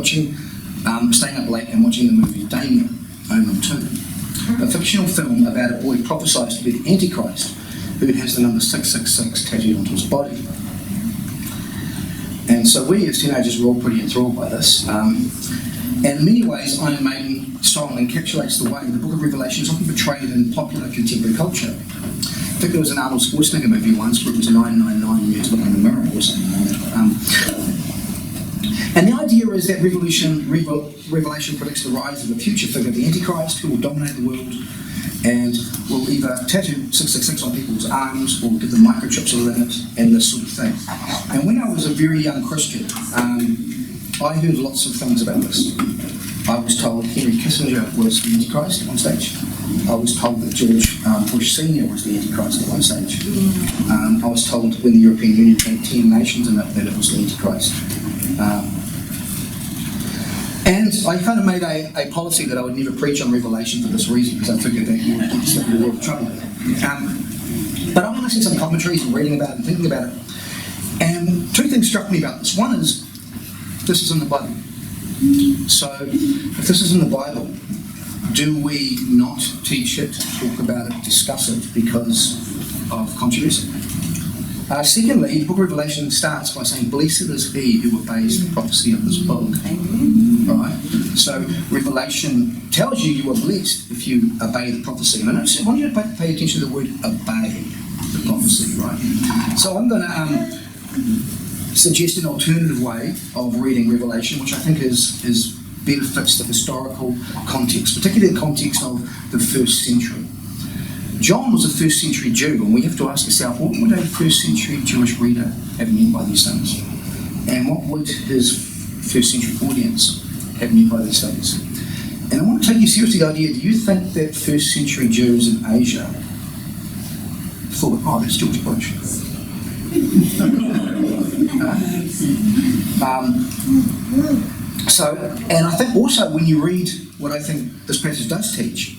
staying up late and watching the movie Damien, Omen 2, a fictional film about a boy prophesied to be the Antichrist, who has the number 666 tattooed onto his body. And so we as teenagers were all pretty enthralled by this. And in many ways, Iron Maiden song encapsulates the way the Book of Revelation is often portrayed in popular contemporary culture. I think there was an Arnold Schwarzenegger movie once where it was 999 years look in the mirror or something. And the idea is that Revelation predicts the rise of a future figure, the Antichrist, who will dominate the world and will either tattoo 666 on people's arms or give them microchips within it and this sort of thing. And when I was a very young Christian, I heard lots of things about this. I was told Henry Kissinger was the Antichrist on stage. I was told that George Bush Sr. was the Antichrist at one stage. I was told when the European Union had 10 nations in it that it was the Antichrist. And I kind of made a policy that I would never preach on Revelation for this reason, because I figured that you would get yourself in a lot of trouble. But I want to see some commentaries and reading about it and thinking about it. And two things struck me about this. One is, this is in the Bible. So, if this is in the Bible, do we not teach it, talk about it, discuss it because of controversy? Secondly, the Book of Revelation starts by saying, "Blessed is he who obeys the prophecy of this book." Right? So, Revelation tells you you are blessed if you obey the prophecy. And I want you to pay attention to the word obey the prophecy, right? So, I'm going to suggest an alternative way of reading Revelation, which I think is better fits the historical context, particularly the context of the first century. John was a first century Jew, and we have to ask ourselves, what would a first century Jewish reader have meant by these things? And what would his first century audience have meant by these things? And I want to take you seriously the idea, do you think that first century Jews in Asia thought, oh, that's George Bush? And I think also when you read what I think this passage does teach,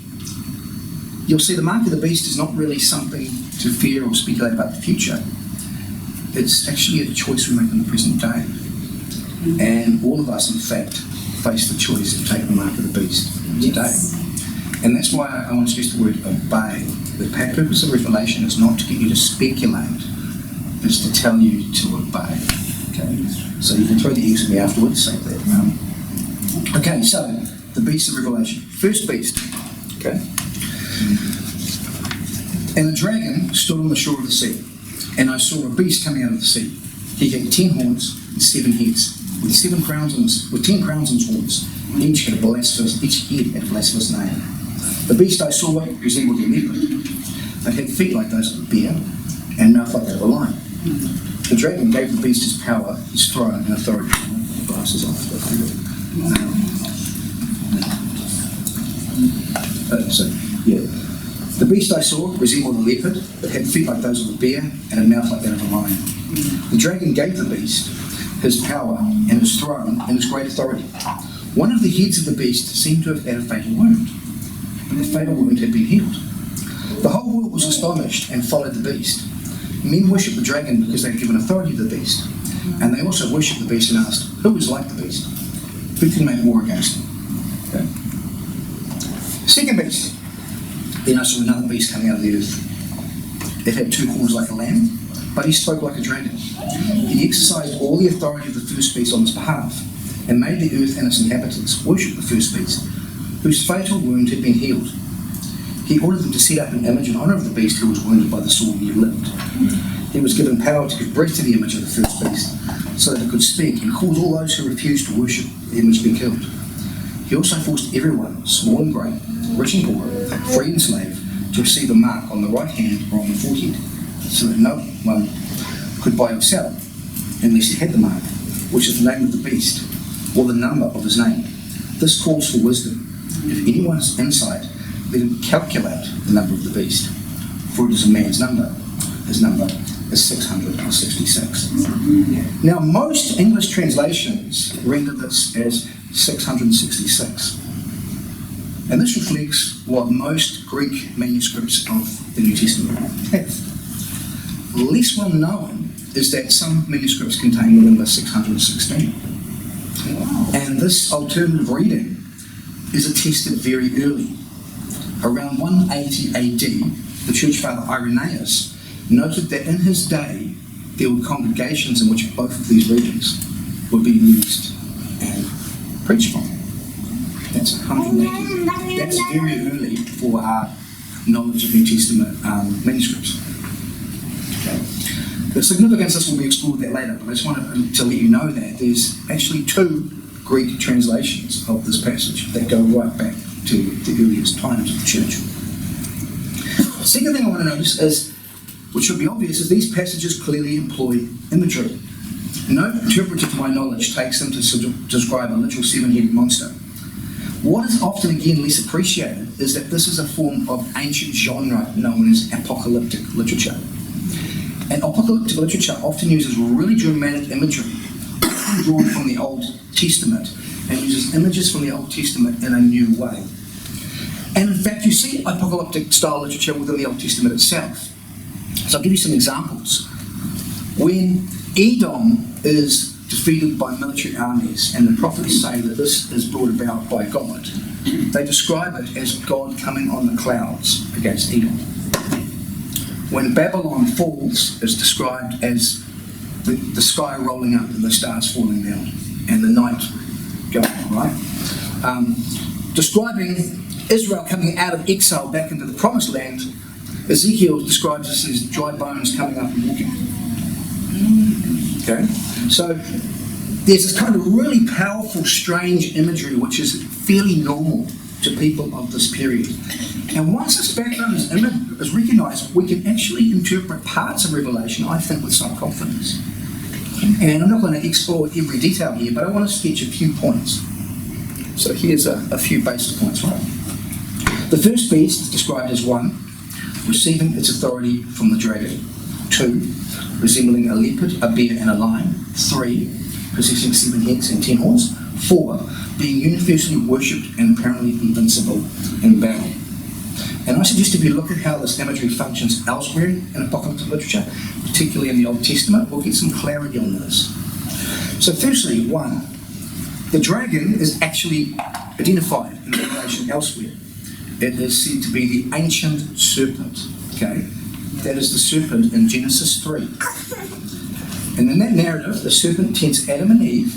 you'll see the mark of the beast is not really something to fear or speculate about the future. It's actually a choice we make in the present day. And all of us, in fact, face the choice of taking the mark of the beast today. And that's why I want to stress the word obey. The purpose of Revelation is not to get you to speculate, it's to tell you to obey. Okay? So you can throw the eggs at me afterwards, say that. Okay, so the beast of Revelation. First beast. Okay? And a dragon stood on the shore of the sea, and I saw a beast coming out of the sea. He had 10 horns and 7 heads, with 10 crowns on his horns. Each head had a blasphemous name. The beast I saw resembled a leopard. It had feet like those of a bear, and mouth like that of a lion. The dragon gave the beast his power, his throne, and authority. Glasses off. The beast I saw resembled a leopard, but had feet like those of a bear, and a mouth like that of a lion. The dragon gave the beast his power, and his throne, and his great authority. One of the heads of the beast seemed to have had a fatal wound, but the fatal wound had been healed. The whole world was astonished and followed the beast. Men worshipped the dragon because they had given authority to the beast, and they also worshipped the beast and asked, who is like the beast? Who can make war against him? Okay. Second beast. Then I saw another beast coming out of the earth. It had 2 horns like a lamb, but he spoke like a dragon. He exercised all the authority of the first beast on his behalf, and made the earth and its inhabitants worship the first beast, whose fatal wound had been healed. He ordered them to set up an image in honour of the beast who was wounded by the sword and yet lived. He was given power to give breath to the image of the first beast, so that it could speak and cause all those who refused to worship the image to be killed. He also forced everyone, small and great, rich and poor, free and slave, to receive a mark on the right hand or on the forehead, so that no one could buy or sell unless he had the mark, which is the name of the beast, or the number of his name. This calls for wisdom. If anyone has insight, let him calculate the number of the beast, for it is a man's number. His number is 666. Now, most English translations render this as 666. And this reflects what most Greek manuscripts of the New Testament have. Less well known is that some manuscripts contain the number 616. And this alternative reading is attested very early. Around 180 AD, the church father Irenaeus noted that in his day there were congregations in which both of these readings were being used and preached from. That's 180. That's very early for our knowledge of New Testament manuscripts. Okay. The significance of this will be explored that later, but I just wanted to let you know that there's actually 2 Greek translations of this passage that go right back to the earliest times of the church. The second thing I want to notice is, which should be obvious, is these passages clearly employ imagery. No interpreter, to my knowledge, takes them to describe a literal 7-headed monster. What is often again less appreciated is that this is a form of ancient genre known as apocalyptic literature. And apocalyptic literature often uses really dramatic imagery drawn from the Old Testament and uses images from the Old Testament in a new way. And in fact, you see apocalyptic style literature within the Old Testament itself. So I'll give you some examples. When Edom is defeated by military armies, and the prophets say that this is brought about by God, they describe it as God coming on the clouds against Edom. When Babylon falls, it's described as the sky rolling up and the stars falling down, and the night going, right? Describing Israel coming out of exile back into the promised land, Ezekiel describes this as dry bones coming up and walking. Okay? So there's this kind of really powerful, strange imagery which is fairly normal to people of this period. And once this background is recognised, we can actually interpret parts of Revelation, I think, with some confidence. And I'm not going to explore every detail here, but I want to sketch a few points. So here's a few basic points, right? The first beast is described as 1, receiving its authority from the dragon. 2, resembling a leopard, a bear, and a lion. 3, possessing 7 heads and 10 horns. 4, being universally worshipped and apparently invincible in battle. And I suggest if you look at how this imagery functions elsewhere in apocalyptic literature, particularly in the Old Testament, we'll get some clarity on this. So firstly, 1, the dragon is actually identified in Revelation elsewhere. It is said to be the ancient serpent, okay? That is the serpent in Genesis 3. And in that narrative, the serpent tempts Adam and Eve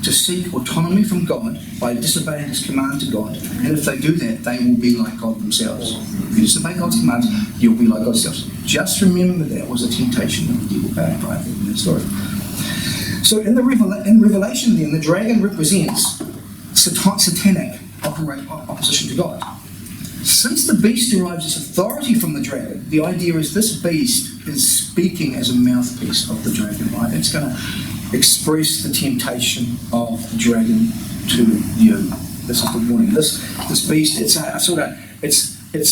to seek autonomy from God by disobeying his command to God. And if they do that, they will be like God themselves. If you disobey God's commands, you'll be like God themselves. Just remember that was a temptation of the devil back, right, in that story. So in Revelation then, the dragon represents satanic opposition to God. Since the beast derives its authority from the dragon, the idea is this beast is speaking as a mouthpiece of the dragon, right? It's going to express the temptation of the dragon to you. This is the warning. This beast, it's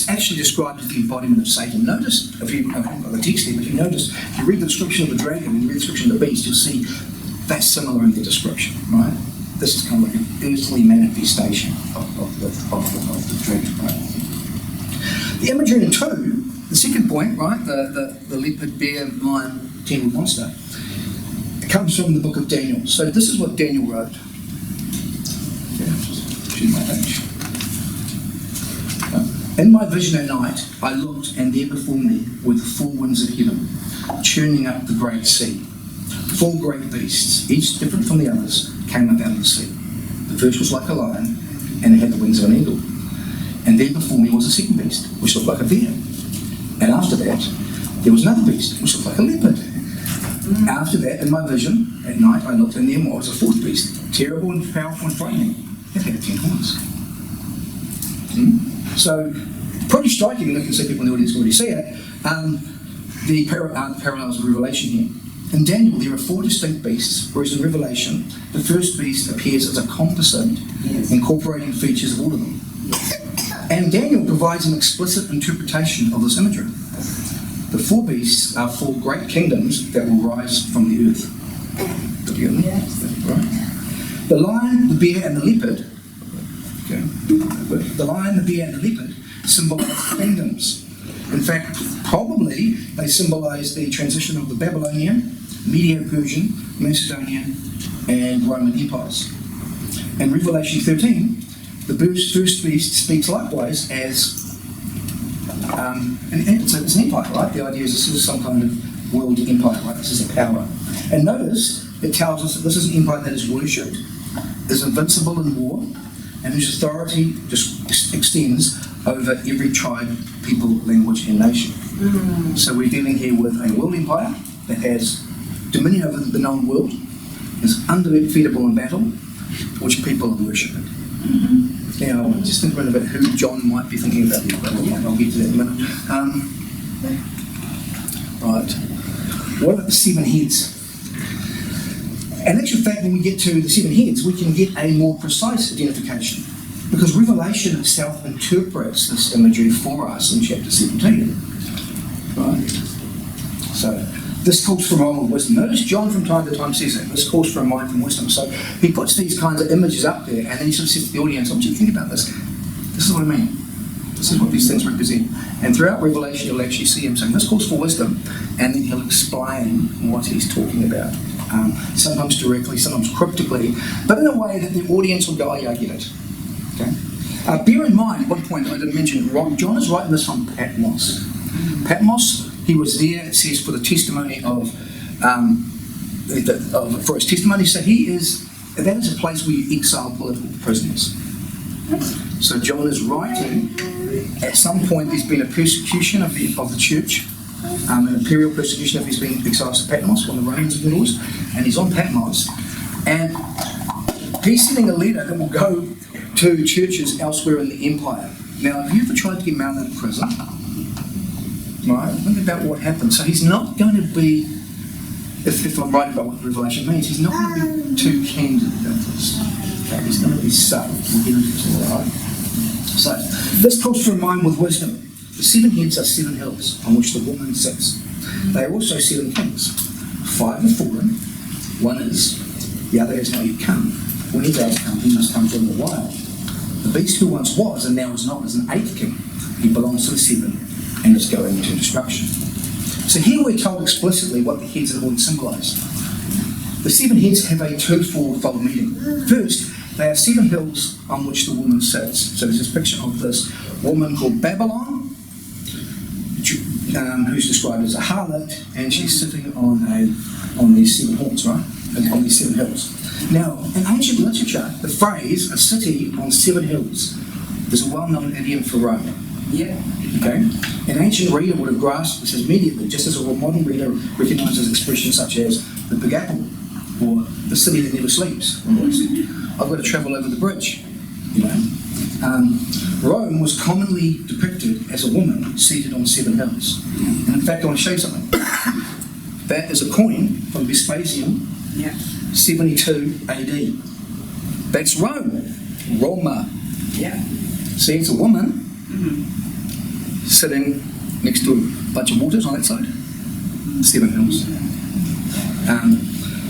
actually described as the embodiment of Satan. Notice, I haven't got the text here, but if you notice, if you read the description of the dragon and you read the description of the beast, you'll see that's similar in the description, right? This is kind of like an earthly manifestation of the dragon, right? The imagery in 2, the second point, right, the leopard, bear, lion, 10-headed monster, it comes from the book of Daniel. So this is what Daniel wrote. My page. In my vision at night, I looked, and there before me were the 4 winds of heaven, churning up the great sea. 4 great beasts, each different from the others, came up out of the sea. The first was like a lion, and it had the wings of an eagle. And then before me was a second beast, which looked like a bear. And after that, there was another beast, which looked like a leopard. After that, in my vision, at night, I looked, and there was a 4th beast, terrible and powerful and frightening. It had 10 horns. So, pretty striking, and you can see people in the audience already see it, the parallels of Revelation here. In Daniel, there are 4 distinct beasts, whereas in Revelation, the first beast appears as a composite, incorporating features of all of them. And Daniel provides an explicit interpretation of this imagery. The 4 beasts are 4 great kingdoms that will rise from the earth. Right? The lion, the bear, and the leopard, the lion, the bear, and the leopard symbolize kingdoms. In fact, probably they symbolize the transition of the Babylonian, Medo-Persian, Macedonian, and Roman empires. In Revelation 13, the first beast speaks likewise as it's an empire, right? The idea is this is some kind of world empire, right? This is a power. And notice it tells us that this is an empire that is worshipped, is invincible in war, and whose authority just extends over every tribe, people, language, and nation. So we're dealing here with a world empire that has dominion over the known world, is undefeatable in battle, which people are worshipping. Now, just think about who John might be thinking about here, but I'll get to that in a minute. Right. What about the 7 heads? And in actual fact, when we get to the 7 heads, we can get a more precise identification, because Revelation itself interprets this imagery for us in chapter 17. Right? So, this calls for a mind and wisdom. Notice John from time to time says that. This calls for a mind and wisdom. So he puts these kinds of images up there, and then he sort of says to the audience, I want you to think about this. This is what I mean. This is what these things represent. And throughout Revelation, you'll actually see him saying, this calls for wisdom, and then he'll explain what he's talking about. Sometimes directly, sometimes cryptically, but in a way that the audience will go, oh yeah, I get it. Okay? Bear in mind, one point I didn't mention, John is writing this on Patmos. Patmos, he was there, it says, for the testimony for his testimony. So that is a place where you exile political prisoners. So John is writing, at some point there's been a persecution of the church, an imperial persecution of he's been exiled to Patmos when the Romans have been lost, and he's on Patmos, and he's sending a letter that will go to churches elsewhere in the empire. Now, have you ever tried to get mail in prison? Right? Think about what happened. So he's not going to be, if I'm right about what Revelation means, he's not going to be too candid about this. Okay? He's going to be subtle. We'll get into it, all right? So, this calls for a mind with wisdom. The 7 heads are 7 hills on which the woman sits. They are also 7 kings. 5 have fallen, 1 is, the other has not yet come. When he does come, he must come for a little while. The beast who once was and now is not is an 8th king. He belongs to the 7 and is going to destruction. So here we're told explicitly what the heads of the horn symbolise. The 7 heads have a twofold meaning. First, they are 7 hills on which the woman sits. So there's this picture of this woman called Babylon, who's described as a harlot, and she's sitting on these 7 horns, right? On these 7 hills. Now, in ancient literature, the phrase "a city on 7 hills" is a well-known idiom for Rome. Yeah. Okay. An ancient reader would have grasped this immediately, just as a modern reader recognises expressions such as the Big Apple or the city that never sleeps. I've got to travel over the bridge. You know. Rome was commonly depicted as a woman seated on 7 hills. And in fact, I want to show you something. That is a coin from Vespasian, 72 AD. That's Rome. Roma. Yeah. See, it's a woman sitting next to a bunch of waters on that side. 7 hills.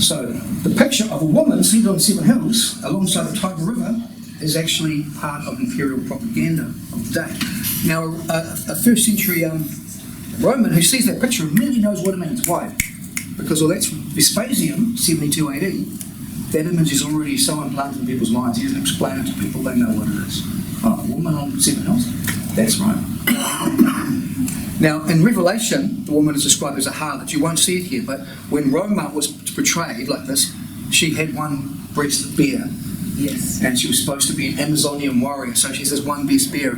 So, the picture of a woman seated on 7 hills alongside the Tiber River is actually part of imperial propaganda of the day. Now, a first century Roman who sees that picture immediately knows what it means. Why? Because that's Vespasian, 72 AD. That image is already so implanted in people's minds, he doesn't explain it to people, they know what it is. Oh, a woman on 7 hills? That's right. Now, in Revelation, the woman is described as a harlot. You won't see it here, but when Roma was portrayed like this, she had one breast bare. Yes. And she was supposed to be an Amazonian warrior, so she says one breast bare,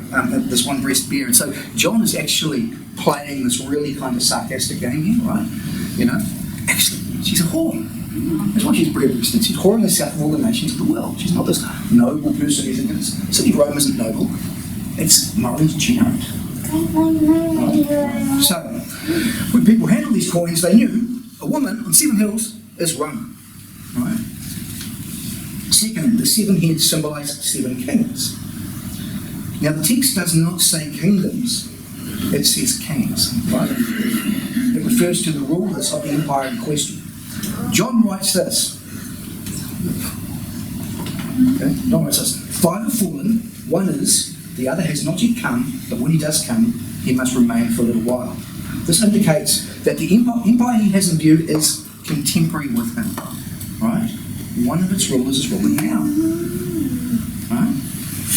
this one breast bare. And so John is actually playing this really kind of sarcastic game here, right? You know, actually, she's a whore. That's why she's breasted. She's whoring herself of all the nations of the world. She's not this noble person you think it is. City Rome isn't noble. It's morally degenerate. Right? So, when people handled these coins, they knew a woman on 7 hills is Rome. Right? Second, the 7 heads symbolise 7 kings. Now, the text does not say kingdoms, it says kings. Right? It refers to the rulers of the empire in question. John writes this. Okay? John writes this. 5 have fallen, 1 is, the other has not yet come, but when he does come, he must remain for a little while. This indicates that the empire he has in view is contemporary with him. Right? One of its rulers is ruling now.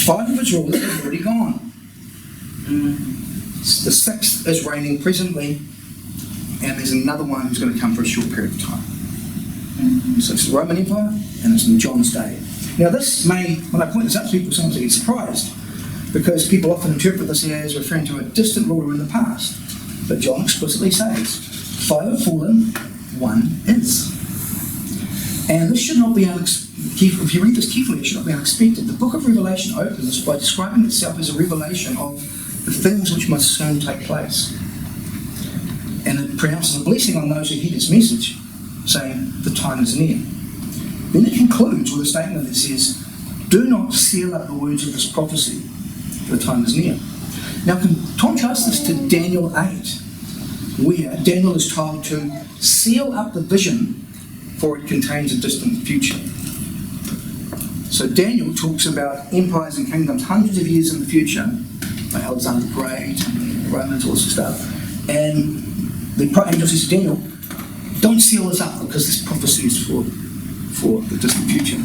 5 of its rulers have already gone. The 6th is reigning presently, and there's another one who's going to come for a short period of time. So it's the Roman Empire, and it's in John's day. Now this may, when I point this out to people, sometimes they get surprised, because people often interpret this as referring to a distant ruler in the past. But John explicitly says, 5 have fallen, 1 is. And this should not be if you read this carefully, it should not be unexpected. The book of Revelation opens by describing itself as a revelation of the things which must soon take place. And it pronounces a blessing on those who hear this message, saying, the time is near. Then it concludes with a statement that says, do not seal up the words of this prophecy, for the time is near. Now contrast this to Daniel 8, where Daniel is told to seal up the vision, for it contains a distant future. So Daniel talks about empires and kingdoms hundreds of years in the future, like Alexander the Great, the Romans, all this stuff. And the angel says to Daniel, don't seal this up because this prophecy is for the distant future.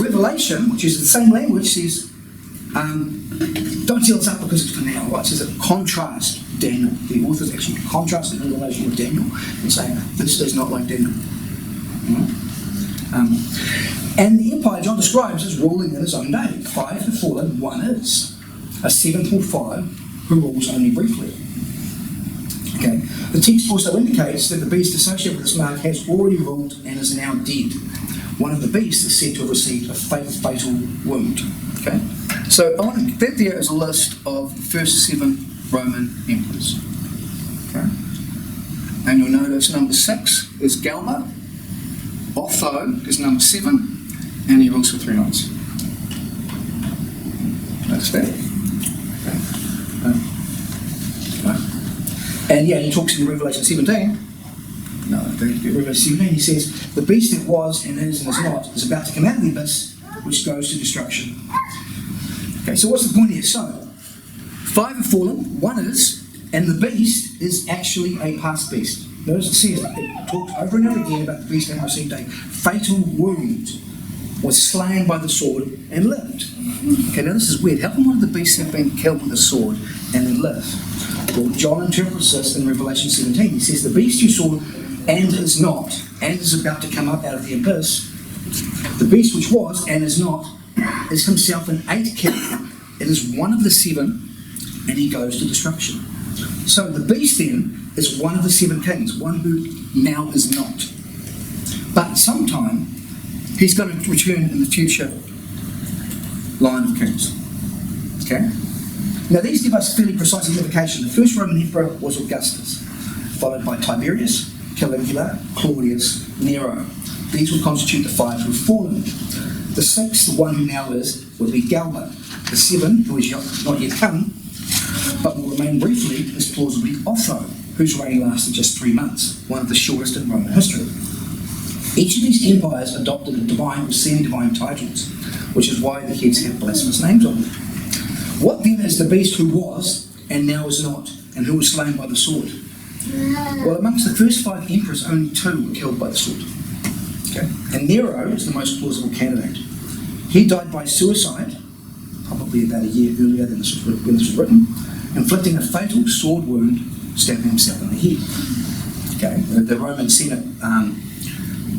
Revelation, which is the same language, says, don't seal this up because it's for now. Right? It says it contrasts Daniel. The authors actually contrasted Revelation with Daniel and saying, this is not like Daniel. And the empire John describes is ruling in his own day. 5 have fallen, 1 is. A 7th will follow, who rules only briefly. Okay. The text also indicates that the beast associated with this mark has already ruled and is now dead. One of the beasts is said to have received a fatal wound. Okay. So that there is a list of the first 7 Roman emperors. Okay. And you'll notice number 6 is Galba. Otho is number 7, and he rules for 3 nights. Notice that. Okay. And yeah, he talks in Revelation 17. No, Revelation 17, he says, the beast that was and is not is about to come out of the abyss, which goes to destruction. Okay, so what's the point here? So, 5 have fallen, 1 is, and the beast is actually a past beast. Notice it says, it talks over and over again about the beast that received a fatal wound, was slain by the sword and lived. Okay, now this is weird. How come one of the beasts have been killed with a sword and then live? Well, John interprets this in Revelation 17. He says, the beast you saw and is not, and is about to come up out of the abyss, the beast which was and is not, is himself an 8th king. It is one of the 7, and he goes to destruction. So the beast then is one of the 7 kings, one who now is not. But sometime he's going to return in the future line of kings. Okay? Now these give us fairly precise identification. The first Roman emperor was Augustus, followed by Tiberius, Caligula, Claudius, Nero. These would constitute the 5 who have fallen. The 6th, the one who now is, would be Galba. The 7, who is not yet come, but will remain briefly, is plausibly Otho, whose reign lasted just 3 months, one of the shortest in Roman history. Each of these empires adopted a divine or semi-divine titles, which is why the heads have blasphemous names on them. What then is the beast who was and now is not, and who was slain by the sword? Well, amongst the first 5 emperors, only 2 were killed by the sword. Okay? And Nero is the most plausible candidate. He died by suicide, probably about a year earlier than when this was written, inflicting a fatal sword wound, stabbing himself in the head. Okay? The Roman Senate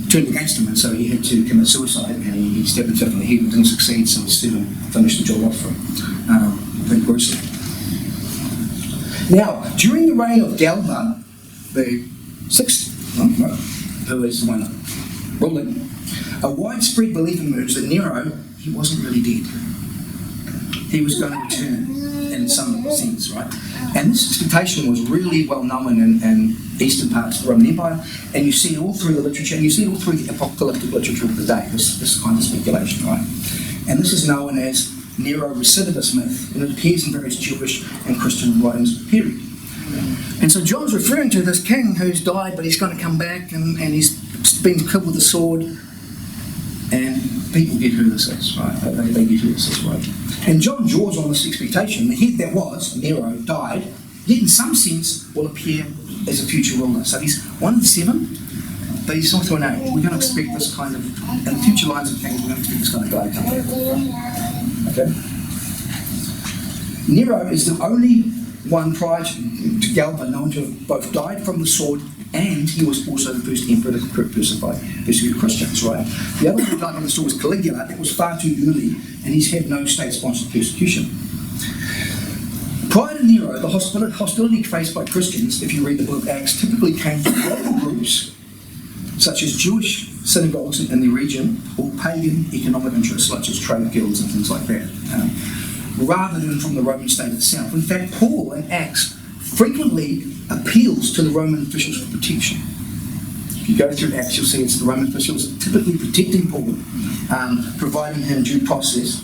turned against him, and so he had to commit suicide, and he stabbed himself in the head and didn't succeed, so Stephen finished the job off for him. Very gruesome. Now, during the reign of Galba, the 6th, who is the one ruling, a widespread belief emerged that Nero, he wasn't really dead. He was going to return in some sense, right? And this expectation was really well known in eastern parts of the Roman Empire, and you see it all through the literature, and you see it all through the apocalyptic literature of the day, this kind of speculation, right? And this is known as Nero recidivist myth, and it appears in various Jewish and Christian writings of the period. And so John's referring to this king who's died, but he's going to come back, and he's been killed with a sword, and people get who this is, right? They get who this is, right? And John draws on this expectation. The head that was, Nero, died, yet in some sense will appear as a future ruler. So he's one of the 7, but he's not an 8. We're going to expect this kind of, in the future lines of kings, we're going to expect this kind of guy to come back. Okay? Nero is the only one prior to Galba known to have both died from the sword, and he was also the first emperor to persecute Christians, right? The other one who died from the sword was Caligula. That was far too early, and he's had no state-sponsored persecution. Prior to Nero, the hostility faced by Christians, if you read the book of Acts, typically came from local groups, such as Jewish synagogues in the region, or pagan economic interests, such as trade guilds and things like that, rather than from the Roman state itself. In fact, Paul in Acts frequently appeals to the Roman officials for protection. If you go through Acts, you'll see it's the Roman officials typically protecting Paul, providing him due process,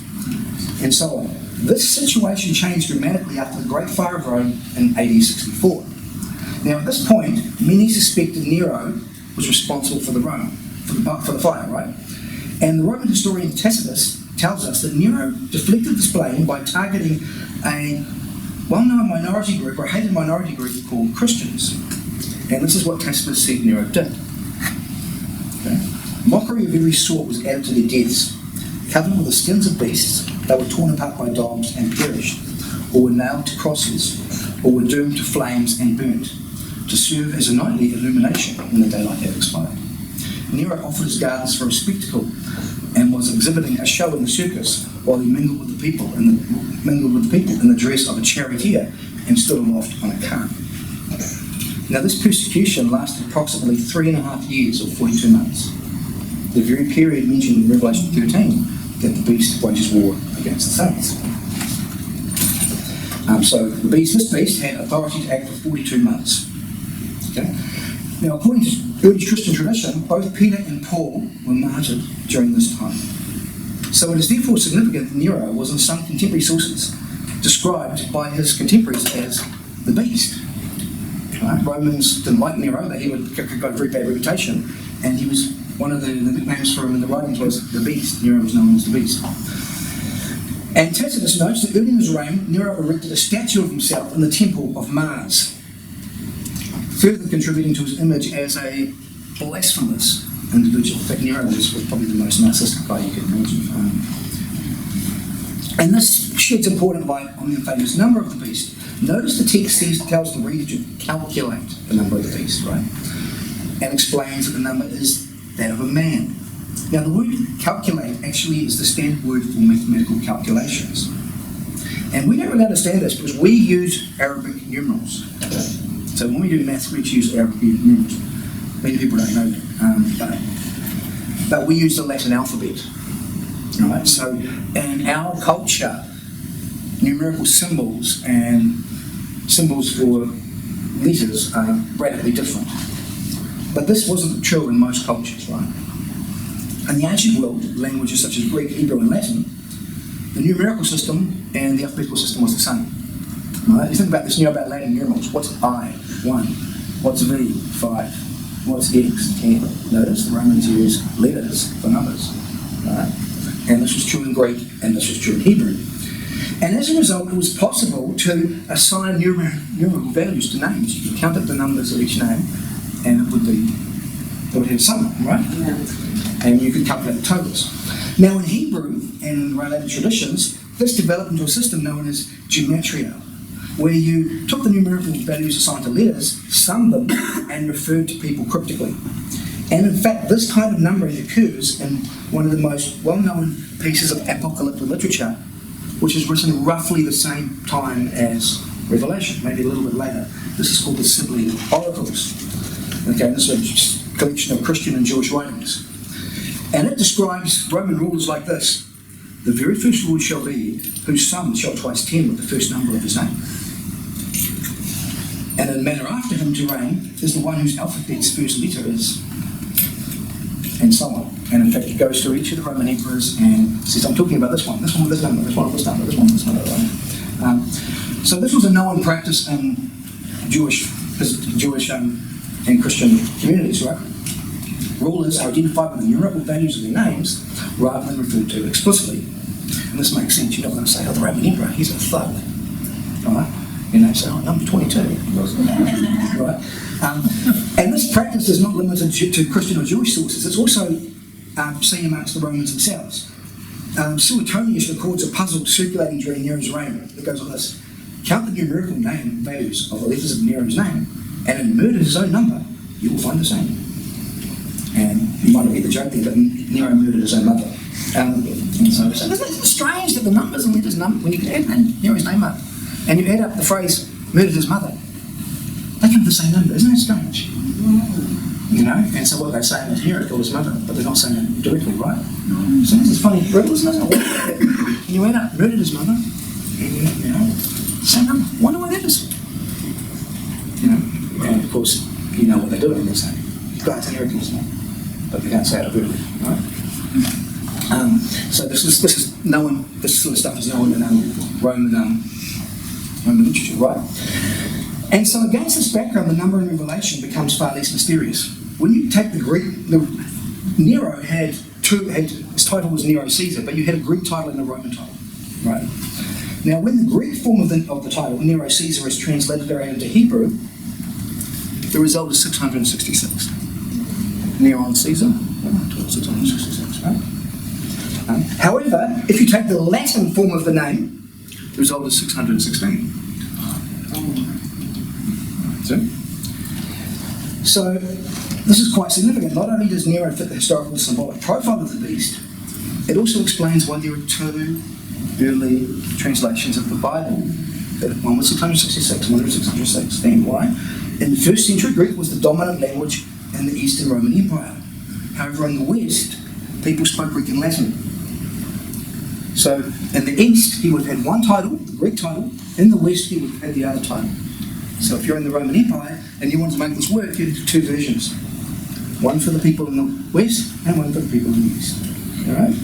and so on. This situation changed dramatically after the Great Fire of Rome in AD 64. Now, at this point, many suspected Nero was responsible for the fire, right? And the Roman historian Tacitus tells us that Nero deflected this blame by targeting a well-known minority group, or a hated minority group called Christians. And this is what Tacitus said Nero did. Okay? Mockery of every sort was added to their deaths. Covered with the skins of beasts, they were torn apart by dogs and perished, or were nailed to crosses, or were doomed to flames and burnt, to serve as a nightly illumination when the daylight had expired. Nero offered his gardens for a spectacle and was exhibiting a show in the circus while he mingled with the people in the dress of a charioteer and stood aloft on a cart. Now, this persecution lasted approximately 3.5 years or 42 months, the very period mentioned in Revelation 13 that the beast wages war against the saints. So this beast had authority to act for 42 months. Okay? Now, according to early Christian tradition, both Peter and Paul were martyred during this time. So it is therefore significant that Nero was in some contemporary sources described by his contemporaries as the beast. Right? Romans didn't like Nero, that he got a very bad reputation, and he was one of the nicknames for him in the writings was the beast. Nero was known as the beast. And Tacitus notes that early in his reign, Nero erected a statue of himself in the temple of Mars, further contributing to his image as a blasphemous individual. In fact, Nero was probably the most narcissistic guy you could imagine. And this sheds important light on the famous number of the beast. Notice the text tells the reader to calculate the number of the beast, right? And explains that the number is that of a man. Now, the word calculate actually is the standard word for mathematical calculations. And we don't really understand this because we use Arabic numerals. So when we do maths, we use Arabic numerals. Many people don't know that. But we use the Latin alphabet. Right? So in our culture, numerical symbols and symbols for letters are radically different. But this wasn't true in most cultures, right? In the ancient world, languages such as Greek, Hebrew, and Latin, the numerical system and the alphabetical system was the same. Right? You think about this, about Latin numerals. What's I? 1. What's V? 5. What's X? 10. Notice the Romans use letters for numbers. Right? And this was true in Greek, and this was true in Hebrew. And as a result, it was possible to assign numerical values to names. You could count up the numbers of each name, and it would have some, right? Yeah. And you could calculate the totals. Now, in Hebrew and in related traditions, this developed into a system known as gematria, where you took the numerical values assigned to letters, summed them, and referred to people cryptically. And in fact, this kind of numbering occurs in one of the most well-known pieces of apocalyptic literature, which is written roughly the same time as Revelation, maybe a little bit later. This is called the Sibylline Oracles. Okay, this is a collection of Christian and Jewish writings. And it describes Roman rulers like this: the very first Lord shall be, whose sum shall twice tend with the first number of his name. And in manner after him to reign is the one whose alphabet's first letter is, and so on. And in fact, he goes through each of the Roman emperors and says, I'm talking about this one with this number, this one with this number, this one with this number. So this was a known practice in Jewish and Christian communities, right? Rulers are identified with the numerical values of their names rather than referred to explicitly. And this makes sense. You're not going to say, oh, the Roman emperor, he's a thug. Right? Say, oh, number 22. Right? And this practice is not limited to Christian or Jewish sources. It's also seen amongst the Romans themselves. Suetonius records a puzzle circulating during Nero's reign that goes like this. Count the numerical name values of the letters of Nero's name, and in murder his own number, you will find the same. And you might not get the joke there, but Nero murdered his own mother. So isn't it strange that the numbers and letters, when you add Nero's name up, and you add up the phrase, murdered his mother, they come to the same number. Isn't that strange? You know, and so what they're saying is Nero killed his mother, but they're not saying it directly, right? So this is funny riddle, isn't it? And you add up, murdered his mother, and, you know, same number. Wonder why that is. You know, and of course, you know what they're doing. They're saying, guys, Nero killed his mother, but they can't say it verbally, right? So this is known. This sort of stuff is known in Roman literature, right? And so against this background, the number in Revelation becomes far less mysterious. When you take the Greek, Nero had his title was Nero Caesar, but you had a Greek title and a Roman title, right? Now, when the Greek form of the title, Nero Caesar, is translated into Hebrew, the result is 666. Nero Caesar, 666, right? However, if you take the Latin form of the name, the result is 616. So this is quite significant. Not only does Nero fit the historical and symbolic profile of the beast, it also explains why there are two early translations of the Bible. One was 666, one was 616. Why? In the first century, Greek was the dominant language in the Eastern Roman Empire. However, in the West, people spoke Greek and Latin. So in the East, he would have had one title, the Greek title. In the West, he would have had the other title. So if you're in the Roman Empire and you wanted to make this work, you had two versions. One for the people in the West and one for the people in the East. All right?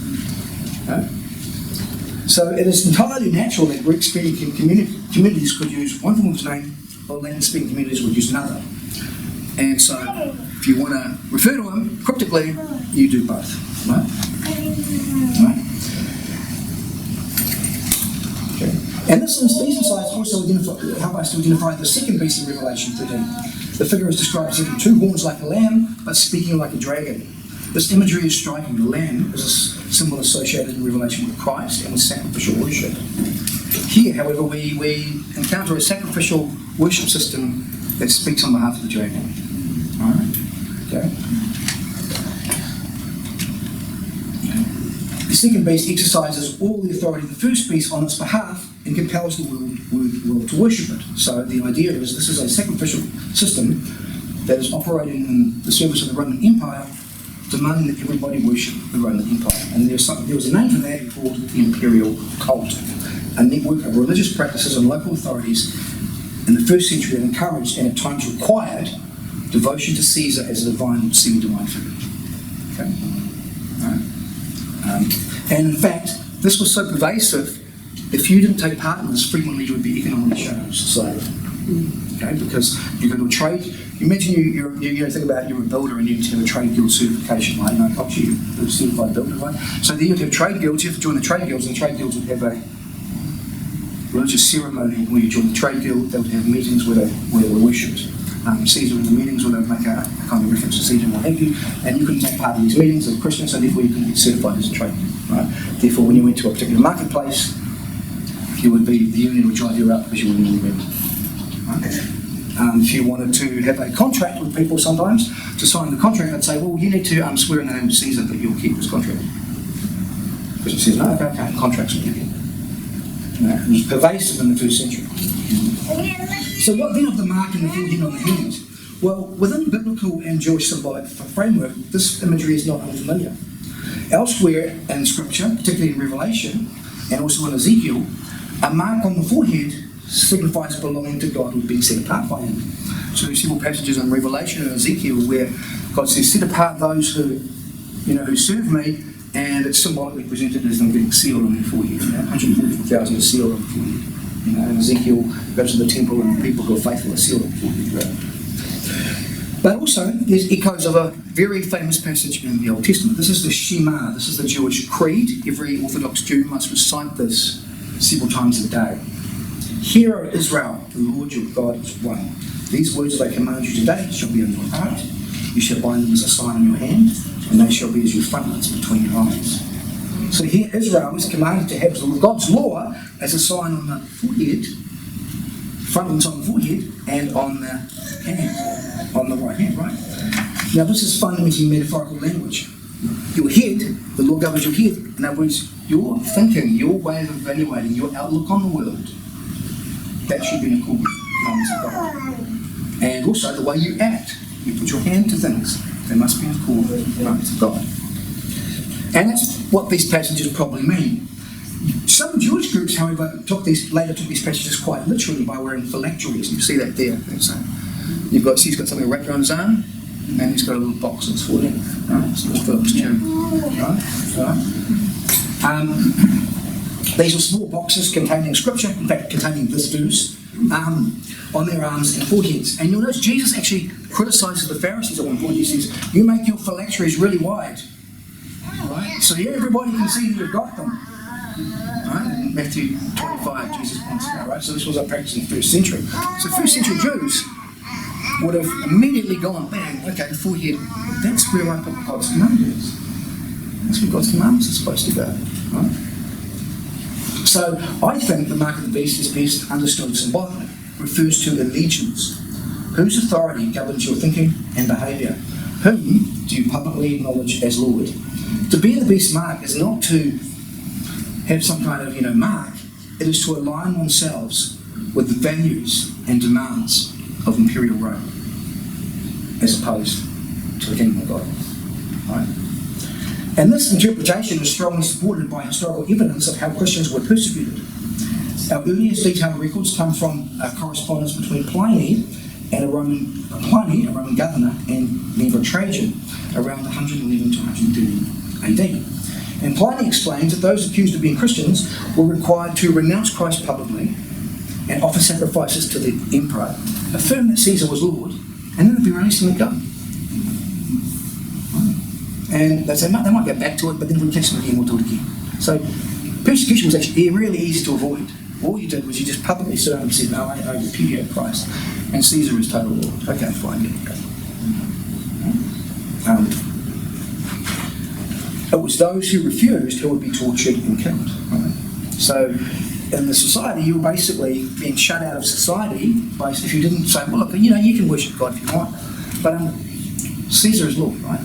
So it is entirely natural that Greek-speaking communities could use one form of his name, while Latin-speaking communities would use another. And so if you want to refer to him cryptically, you do both. Right? Right? Okay. And these insights also help us to identify the second beast in Revelation 13. The figure is described as having two horns like a lamb, but speaking like a dragon. This imagery is striking. The lamb is a symbol associated in Revelation with Christ and with sacrificial worship. Here, however, we encounter a sacrificial worship system that speaks on behalf of the dragon. All right? Okay. The second beast exercises all the authority of the first beast on its behalf and compels the world to worship it. So the idea is this is a sacrificial system that is operating in the service of the Roman Empire, demanding that everybody worship the Roman Empire. And there was a name for that called the imperial cult, a network of religious practices and local authorities in the first century that encouraged and at times required devotion to Caesar as a divine, semi-divine figure. Okay? All right. And in fact, this was so pervasive, if you didn't take part in this, frequently you would be economically shut out of society. Okay, because you go to a trade. Imagine you think about you're a builder and you need to have a trade guild certification, right? No, you're a certified builder, right? So then you have trade guilds. You have to join the trade guilds, and the trade guilds would have a religious ceremony where you join the trade guild. They would have meetings where they were worshipped. Caesar in the meetings where they would make a kind of reference to Caesar and what have you, and you couldn't take part in these meetings as a Christian, so therefore you couldn't get certified as a trade guild, right? Therefore, when you went to a particular marketplace, the union would drive you out because you wouldn't be a member. If you wanted to have a contract with people sometimes, to sign the contract, they'd say, well, you need to swear in the name of Caesar that you'll keep this contract. Because it says, no, okay, contracts will give you. It was pervasive in the first century. So what then of the mark and the forehead on the hand? Well, within biblical and Jewish symbolic framework, this imagery is not unfamiliar. Elsewhere in Scripture, particularly in Revelation, and also in Ezekiel, a mark on the forehead signifies belonging to God or being set apart by Him. So there's several passages in Revelation and Ezekiel where God says, set apart those who serve me, and it's symbolically presented as them being sealed on their forehead. 144,000 are sealed on the forehead. In Ezekiel goes to the temple and people who are faithful are sealed on the forehead. Right? But also, there's echoes of a very famous passage in the Old Testament. This is the Shema. This is the Jewish creed. Every Orthodox Jew must recite this several times a day. Hear, O Israel, the Lord your God is one. These words that I command you today shall be on your heart. You shall bind them as a sign on your hand, and they shall be as your frontlets between your eyes. So here Israel is commanded to have God's law as a sign on the forehead, front on the forehead, and on the hand, on the right hand, right? Now this is fundamentally metaphorical language. Your head, the law governs your head. In other words, your thinking, your way of evaluating, your outlook on the world, that should be in accordance with the commandments of God. And also the way you act, you put your hand to things, they must be in accordance with the commandments of God. And that's what these passages probably mean. Some Jewish groups, however, took these passages quite literally by wearing phylacteries. You see that there. So he's got something wrapped around his arm, and he's got a little box that's full in. Right? So it's Philip's tune. These are small boxes containing scripture, in fact, containing this verse, on their arms and foreheads. And you'll notice Jesus actually criticises the Pharisees at one point. He says, "You make your phylacteries really wide." Right? So here everybody can see that you've got them. Right? In Matthew 25, Jesus points it out, right? So this was a practice in the first century. So first century Jews would have immediately gone, bang, okay, forehead, that's where I put God's commandments. That's where God's commandments are supposed to go. Right? So I think the mark of the beast is best understood symbolically. It refers to allegiance. Whose authority governs your thinking and behaviour? Whom do you publicly acknowledge as Lord? To bear the beast mark is not to have some kind of, mark. It is to align oneself with the values and demands of imperial Rome, as opposed to the kingdom of God. Right? And this interpretation is strongly supported by historical evidence of how Christians were persecuted. Our earliest detailed records come from a correspondence between Pliny, a Roman governor, and the Emperor Trajan around 111 to 130 AD. And Pliny explains that those accused of being Christians were required to renounce Christ publicly and offer sacrifices to the emperor, affirm that Caesar was Lord, and then they'd be released and let go. And they say they might go back to it, but then if we catch them again, we'll do it again. So persecution was actually really easy to avoid. All you did was you just publicly stood up and said, "No, I repudiate Christ, and Caesar is total Lord." Okay, fine, get it. It was those who refused who would be tortured and killed. Right? So in the society, you were basically being shut out of society if you didn't say, "Well, look, you can worship God if you want, but Caesar is Lord, right?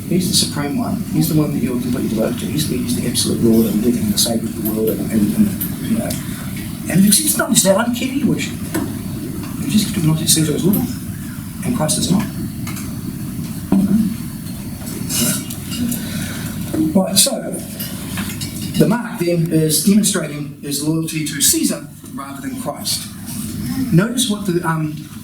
He's the supreme one. He's the one that you're completely devoted to. He's the absolute Lord and the Saviour of the world, And if it's not just that, I don't care who you worship. You just have to acknowledge that Caesar is Lord and Christ is not. Right, so the mark then is demonstrating his loyalty to Caesar rather than Christ. Notice what the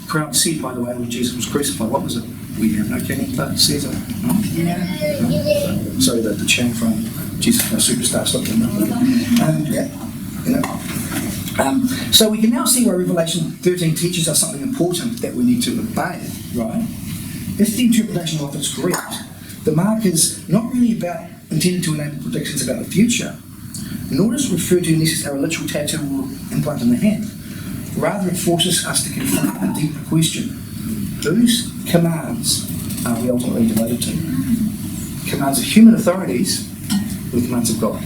crowd said, by the way, when Jesus was crucified. What was it? We have no king but Caesar. No? No. Sorry, the chant from Jesus, no superstar, stop them. So we can now see why Revelation 13 teaches us something important that we need to obey, right? If the interpretation of it is correct, the mark is not really intended to enable predictions about the future, nor does it refer to necessarily a literal tattoo or implant in the hand. Rather, it forces us to confront a deeper question. Whose commands are we ultimately devoted to? Commands of human authorities or the commands of God?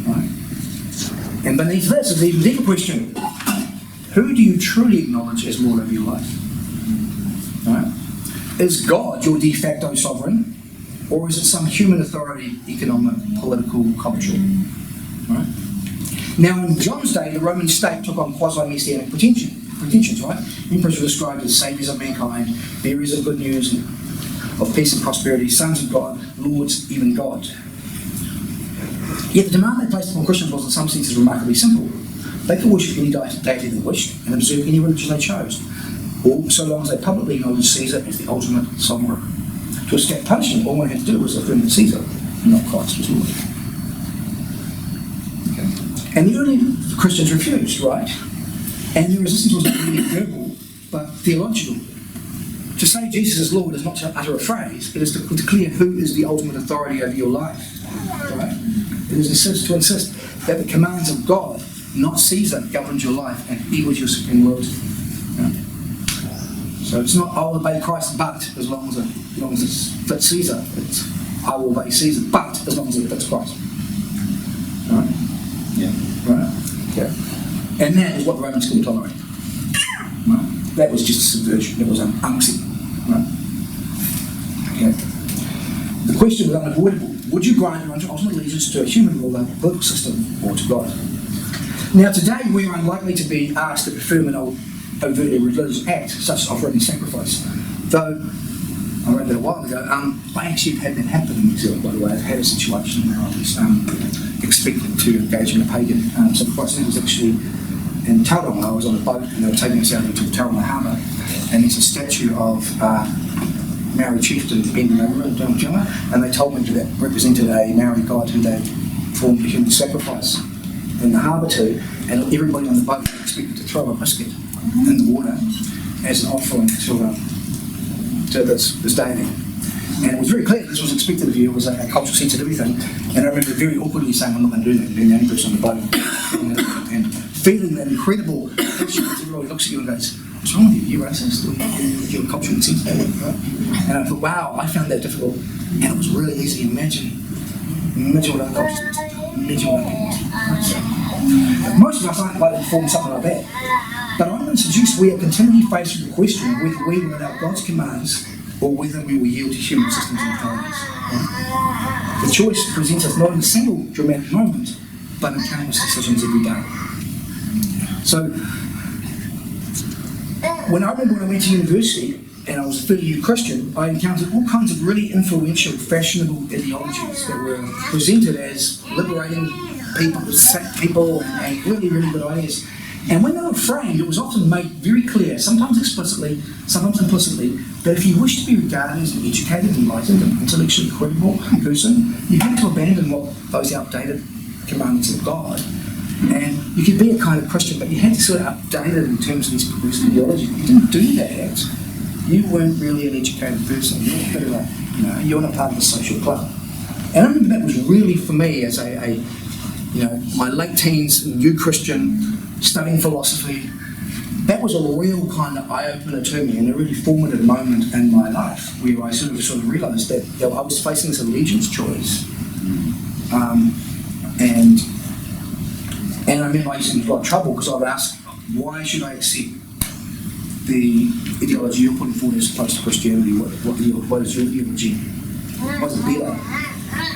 Right? And beneath this is the even deeper question. Who do you truly acknowledge as Lord of your life? Right? Is God your de facto sovereign? Or is it some human authority, economic, political, cultural? Right? Now, in John's day, the Roman state took on quasi-messianic pretensions, right? Emperors were described as saviors of mankind, bearers of good news, of peace and prosperity, sons of God, lords, even God. Yet the demand they placed upon Christians was in some senses remarkably simple. They could worship any deity they wished and observe any religion they chose, all so long as they publicly acknowledged Caesar as the ultimate sovereign. To escape punishment, all one had to do was affirm that Caesar, and not Christ, was Lord. Okay. And the early Christians refused, right? And their resistance was not really verbal, but theological. To say Jesus is Lord is not to utter a phrase, it is to declare who is the ultimate authority over your life. Right? It is to insist that the commands of God, not Caesar, governs your life, and he was your supreme loyalty. Right? So it's not, I'll obey Christ, but as long as it fits Caesar, it's I will obey Caesar, but as long as it fits Christ. Yeah. Right? Okay. And that is what the Romans couldn't tolerate. Right? That was just subversion. That was unacceptable. Right? Okay. The question was unavoidable. Would you grant your ultimate allegiance to a human ruler, political system, or to God? Now, today we are unlikely to be asked to perform an overtly religious act, such as offering sacrifice. Though, I read that a while ago, I actually had that happen in New Zealand, by the way. I've had a situation where I was expected to engage in a pagan sacrifice. It was actually in Tauranga. I was on a boat and they were taking us out into the Tauranga harbour, and there's a statue of Maori chieftain bending over it, and they told me that represented a Maori god who they performed a human sacrifice in the harbour to, and everybody on the boat was expected to throw a biscuit in the water as an offering to this deity. And it was very clear this was expected of you. It was a cultural sensitivity thing. And I remember very awkwardly saying, I'm not going to do that, being the only person on the boat. And feeling that incredible pressure as everybody looks at you and goes, what's wrong with you? You're racist. You're culturally sensitive. Right? And I thought, wow, I found that difficult. And it was really easy. Imagine what our culture is. Imagine what our people do. Most of us aren't likely to perform something like that. But I'm going to suggest we are continually faced with the question whether we will allow God's commands or whether we will yield to human systems and authorities. The choice presents us not in a single dramatic moment, but in countless decisions every day. So, I remember when I went to university and I was a 30-year Christian, I encountered all kinds of really influential, fashionable ideologies that were presented as liberating people and really, really good ideas. And when they were framed, it was often made very clear, sometimes explicitly, sometimes implicitly, that if you wish to be regarded as an educated, enlightened, and intellectually credible person, you had to abandon those outdated commandments of God. And you could be a kind of Christian, but you had to sort of update it in terms of these progressive ideologies. If you didn't do that, you weren't really an educated person. You were a bit of a, you're not part of the social club. And I remember that was really, for me, as my late teens, new Christian, studying philosophy, that was a real kind of eye-opener to me and a really formative moment in my life where I sort of realised that I was facing this allegiance choice. And I remember I used to get in a lot of trouble because I would ask, why should I accept the ideology you're putting forward as opposed to Christianity? What is your ideology? What's it better?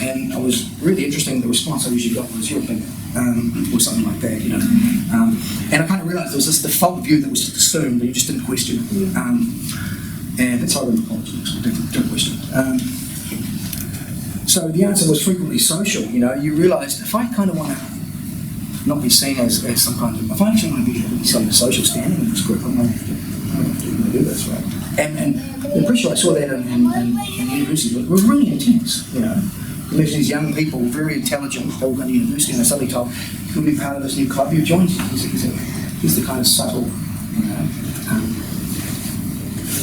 And it was really interesting. The response I usually got was your opinion, or something like that, And I kind of realised there was this default view that was just assumed, but you just didn't question it. And that's how I went to college, didn't question it. So the answer was frequently social. You realised if I kind of want to not be seen as some kind of, if I actually want to be some social standing in this group, I'm going to do this, right? And the pressure I saw that in university was really intense, Imagine these young people, very intelligent, they all going to university and they're suddenly told, you'll be part of this new club you've joined. Here's the kind of subtle,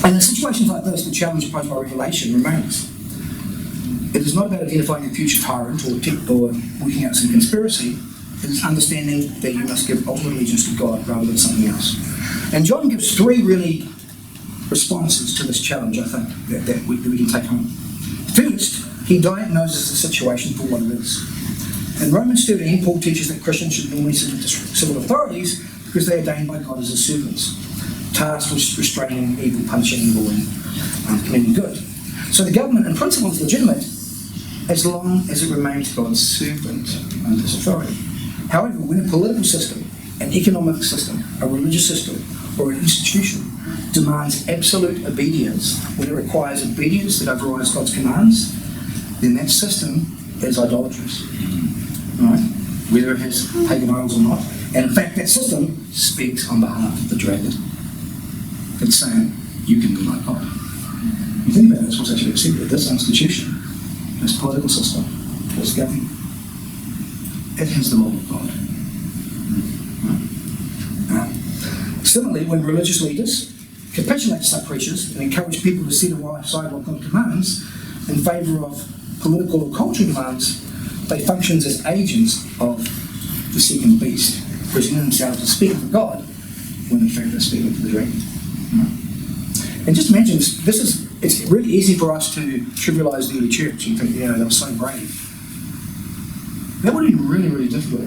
And in situations like this, the challenge posed by Revelation remains. It is not about identifying a future tyrant or working out some conspiracy. It is understanding that you must give ultimate allegiance to God rather than something else. And John gives three really responses to this challenge, I think, that we can take home. First, he diagnoses the situation for what it is. In Romans 13, Paul teaches that Christians should normally submit to civil authorities because they are ordained by God as his servants, tasked with restraining evil, punishing evil, and commending good. So the government, in principle, is legitimate as long as it remains God's servant under his authority. However, when a political system, an economic system, a religious system, or an institution demands absolute obedience, when it requires obedience that overrides God's commands, then that system is idolatrous, right? Whether it has pagan idols or not. And in fact, that system speaks on behalf of the dragon. It's saying, you can be like God. You think about it, it's what's actually accepted. This institution, this political system, this government, it has the law of God. Similarly, when religious leaders capitulate to such pressures and encourage people to set aside what God commands in favour of political or cultural demands, they function as agents of the second beast, presenting themselves as speaking for God, when in fact they're speaking for the dragon. And just imagine, it's really easy for us to trivialise the early church and think, they were so brave. That would have been really, really difficult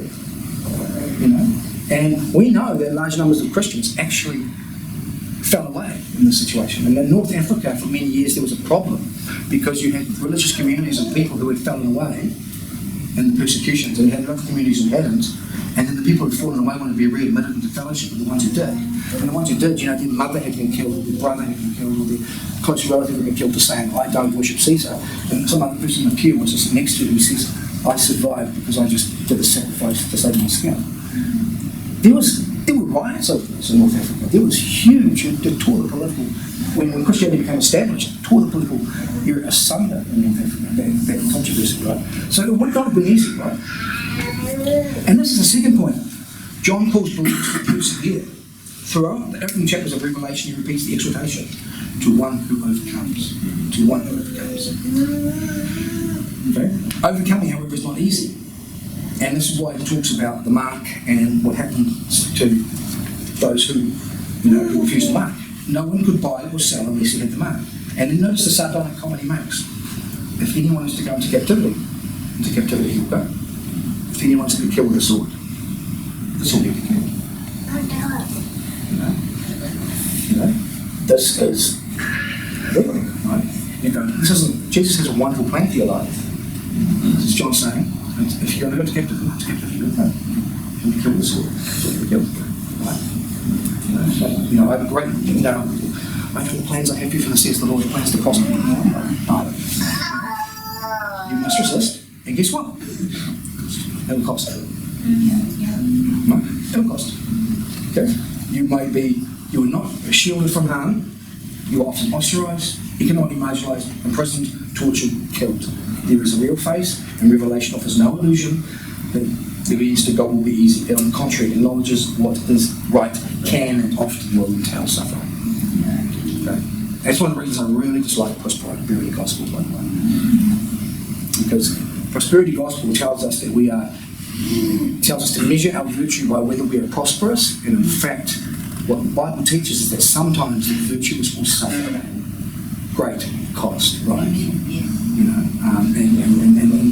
you know. And we know that large numbers of Christians actually fell away in this situation. And in North Africa, for many years, there was a problem because you had religious communities of people who had fallen away in the persecutions, and you had other communities who hadn't. And then the people who had fallen away wanted to be readmitted into fellowship with the ones who did. And the ones who did, you know, their mother had been killed, or their brother had been killed, or their close relative had been killed for saying, I don't worship Caesar. And some other person in the pew was just next to him who says, I survived because I just did a sacrifice to save my skin. There were riots over this in North Africa. There was huge, it tore the political, when Christianity became established, it tore the political era asunder in North Africa, that controversy, right? So it would not have been easy, right? And this is the second point. John calls believers to persevere. Throughout the opening chapters of Revelation, he repeats the exhortation to one who overcomes. To one who overcomes. Okay? Overcoming, however, is not easy. And this is why he talks about the mark and what happens to those who, who refuse the mark. No one could buy or sell unless he had the mark. And then notice the sardonic comment he makes. If anyone is to go into captivity he will go. If anyone is to be killed with a sword, the sword will be killed. This is everything, right? Jesus has a wonderful plan for your life. This is John saying, if you're going to go to captivity, you'll go. You'll be killed with a sword. You'll be killed. Right? I have a great, I have the plans I have for you for the says the Lord, plans to prosper. No. You must resist, and guess what? It'll cost. No, it'll cost. Okay? You are not shielded from harm. You are often ostracized, economically marginalized, imprisoned, tortured, killed. There is a real face, and Revelation offers no illusion that the means to God will be easy. It, on the contrary, acknowledges what is right can and often will entail suffering. Okay? That's one of the reasons I really dislike prosperity gospel, by the way. Because prosperity gospel tells us that tells us to measure our virtue by whether we are prosperous, and in fact, what the Bible teaches is that sometimes the virtuous will suffer at great cost, right?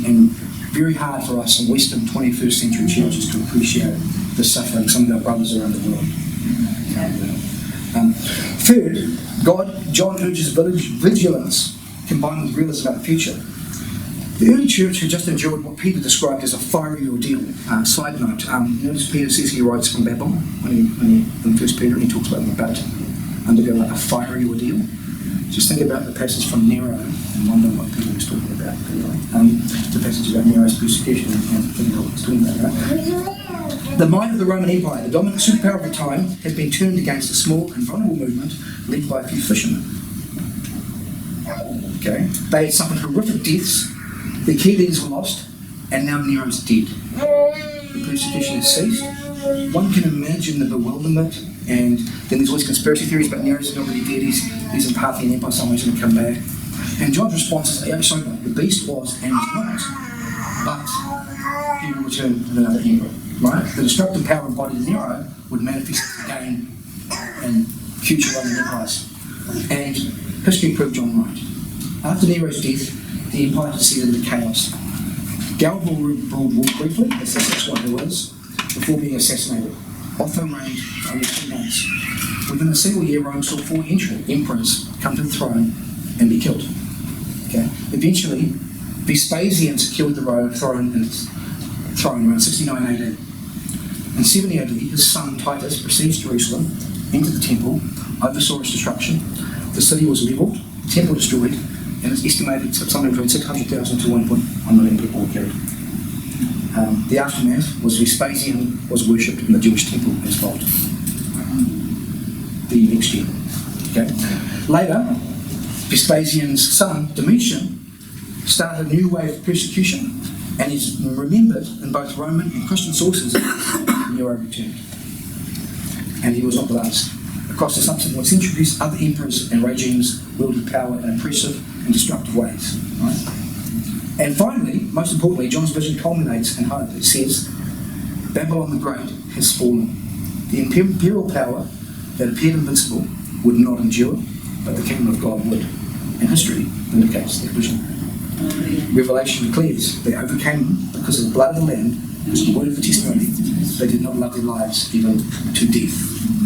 And very hard for us in Western 21st century churches to appreciate the suffering some of our brothers around the world. Third, John urges vigilance combined with realism about the future. The early church had just endured what Peter described as a fiery ordeal. Side note, notice Peter says he writes from Babylon in 1 Peter, and he talks about them about undergoing a fiery ordeal. Just think about the passage from Nero and wonder what Peter was talking about. The passage about Nero's persecution and think about what he's talking about. Right? The might of the Roman Empire, the dominant superpower of the time, has been turned against a small and vulnerable movement led by a few fishermen. Okay, they had suffered horrific deaths. The key leaders were lost, and now Nero's dead. The persecution has ceased. One can imagine the bewilderment, and then there's always conspiracy theories about Nero's not really dead. He's in Parthian Empire somewhere, he's going to come back. And John's response is, the beast was and is not, but he will return with another emperor. Right? The destructive power embodied in Nero would manifest again in future Roman empires. And history proved John right. After Nero's death, the empire descended into chaos. Galba ruled briefly, as that's what he was, before being assassinated. Otho reigned for only 2 months. Within a single year, Rome saw 4 emperors come to the throne and be killed. Okay. Eventually, Vespasian secured the throne around 69 AD. In 70 AD, his son Titus besieged Jerusalem, entered the temple, oversaw its destruction. The city was levelled, the temple destroyed, and it's estimated that somewhere between 600,000 to 1.1 million people were killed. The aftermath was Vespasian was worshipped in the Jewish temple as God. The next year. Okay. Later, Vespasian's son, Domitian, started a new wave of persecution and is remembered in both Roman and Christian sources as Nero returned. And he was not the last. Across the subsequent centuries, other emperors and regimes wielded power in oppressive and destructive ways. Right? And finally, most importantly, John's vision culminates in hope. It says, Babylon the Great has fallen. The imperial power that appeared invincible would not endure, but the kingdom of God would. And history vindicates that vision. Revelation declares they overcame him because of the blood of the Lamb It was the word of the testimony. They did not love their lives even to death.